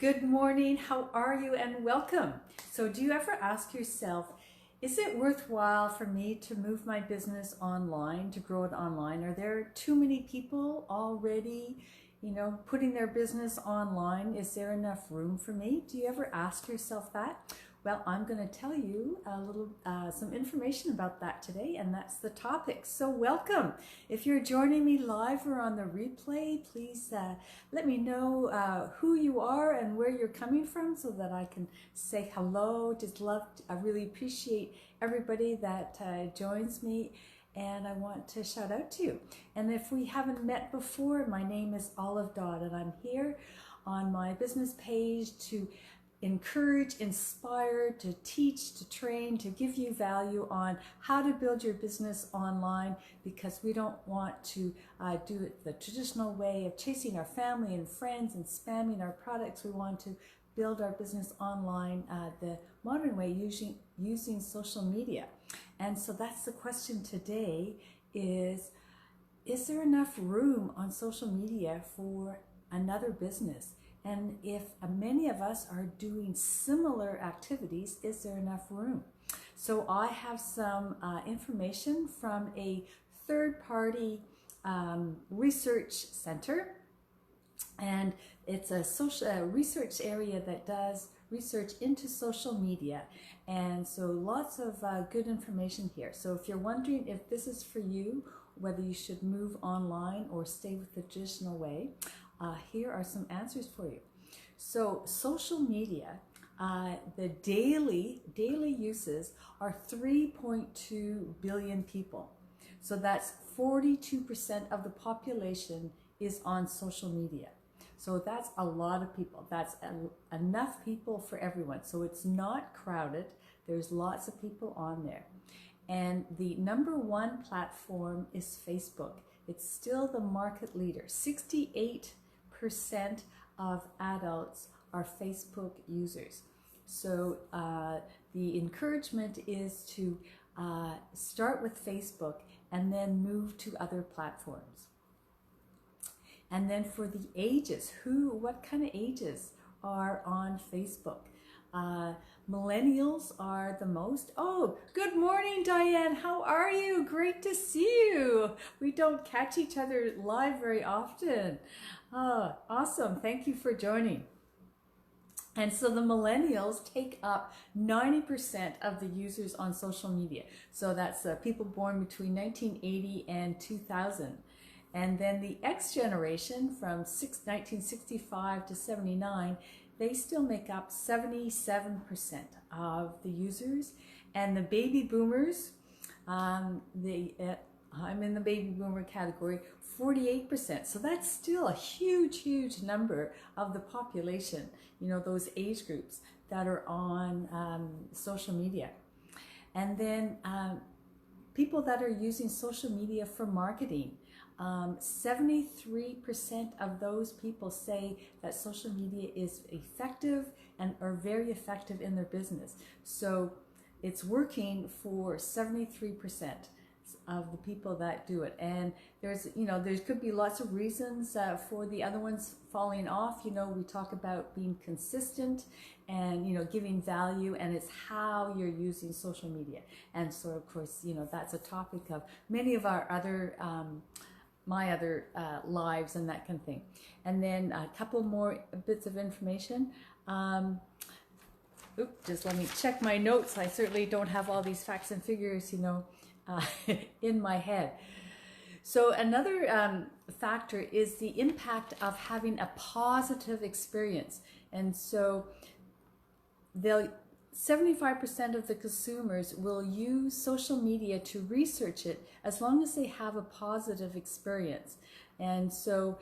Good morning, how are you, and welcome. So do you ever ask yourself, is it worthwhile for me to move my business online, to grow it online? Are there too many people already, putting their business online? Is there enough room for me? Do you ever ask yourself that? Well, I'm going to tell you some information about that today, and that's the topic. So welcome. If you're joining me live or on the replay, please let me know who you are and where you're coming from so that I can say hello. I really appreciate everybody that joins me, and I want to shout out to you. And if we haven't met before, my name is Olive Dodd, and I'm here on my business page to encourage, inspire, to teach, to train, to give you value on how to build your business online, because we don't want to do it the traditional way of chasing our family and friends and spamming our products. We want to build our business online the modern way, using social media. And so that's the question today is there enough room on social media for another business? And if many of us are doing similar activities, is there enough room? So I have some information from a third-party research center, and it's a research area that does research into social media. And so lots of good information here. So if you're wondering if this is for you, whether you should move online or stay with the traditional way, here are some answers for you. So social media, the daily uses are 3.2 billion people. So that's 42% of the population is on social media. So that's a lot of people. That's enough people for everyone. So it's not crowded. There's lots of people on there. And the number one platform is Facebook. It's still the market leader. 68% of adults are Facebook users. So the encouragement is to start with Facebook and then move to other platforms. And then for the ages, what kind of ages are on Facebook? Millennials are the most. Oh, good morning, Diane. How are you? Great to see you. We don't catch each other live very often. Oh, awesome. Thank you for joining. And so the millennials take up 90% of the users on social media. So that's people born between 1980 and 2000. And then the X generation from 1965 to 79, they still make up 77% of the users. And the baby boomers, I'm in the baby boomer category, 48%. So that's still a huge number of the population, those age groups that are on social media. And then people that are using social media for marketing, 73% of those people say that social media is effective and are very effective in their business. So it's working for 73% of the people that do it. And there could be lots of reasons for the other ones falling off. We talk about being consistent and, giving value, and it's how you're using social media. And so, of course, that's a topic of many of our other my other lives and that kind of thing. And then a couple more bits of information. Just let me check my notes. I certainly don't have all these facts and figures, in my head. So another factor is the impact of having a positive experience. And so 75% of the consumers will use social media to research it as long as they have a positive experience. And so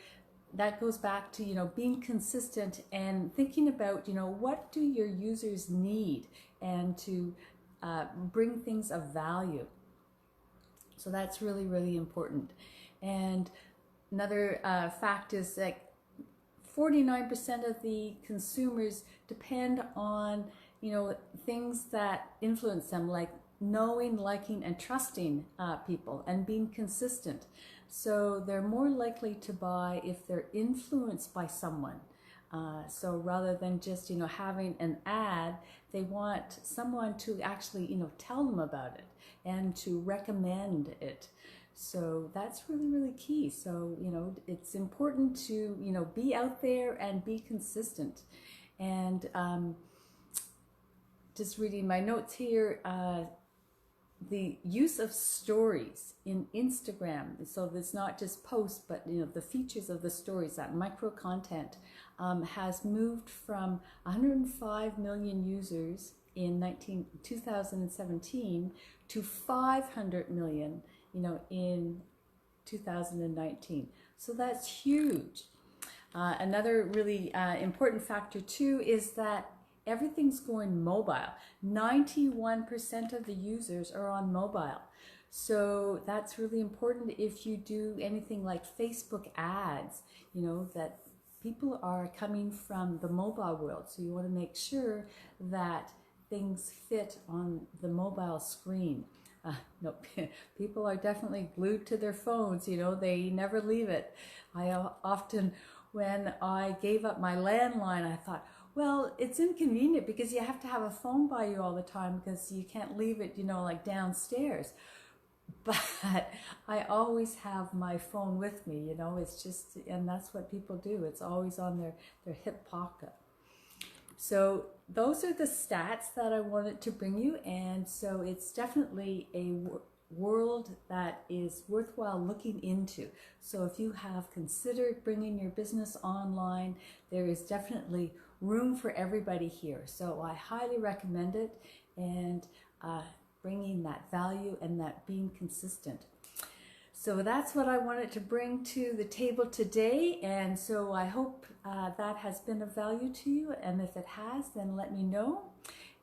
that goes back to, being consistent and thinking about, what do your users need, and to bring things of value. So that's really important. And another fact is that 49% of the consumers depend on things that influence them, like knowing, liking, and trusting people and being consistent. So they're more likely to buy if they're influenced by someone So rather than just, having an ad, they want someone to actually, tell them about it and to recommend it. So that's really, really key. So, it's important to, be out there and be consistent. And just reading my notes here, the use of stories in Instagram, so it's not just posts, but the features of the stories, that micro content, has moved from 105 million users in 2017 to 500 million, in 2019. So that's huge. Another really important factor too is that everything's going mobile. 91% of the users are on mobile. So that's really important if you do anything like Facebook ads, that people are coming from the mobile world. So you want to make sure that things fit on the mobile screen. No, people are definitely glued to their phones, they never leave it. I often, when I gave up my landline, I thought, well, it's inconvenient because you have to have a phone by you all the time because you can't leave it, like downstairs. But I always have my phone with me, it's just, and that's what people do. It's always on their hip pocket. So those are the stats that I wanted to bring you. And so it's definitely a world that is worthwhile looking into. So if you have considered bringing your business online, there is definitely room for everybody here. So I highly recommend it, and bringing that value and that being consistent. So that's what I wanted to bring to the table today. And so I hope that has been of value to you. And if it has, then let me know.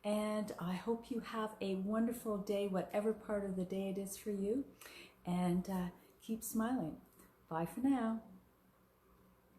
And I hope you have a wonderful day, whatever part of the day it is for you. And keep smiling. Bye for now.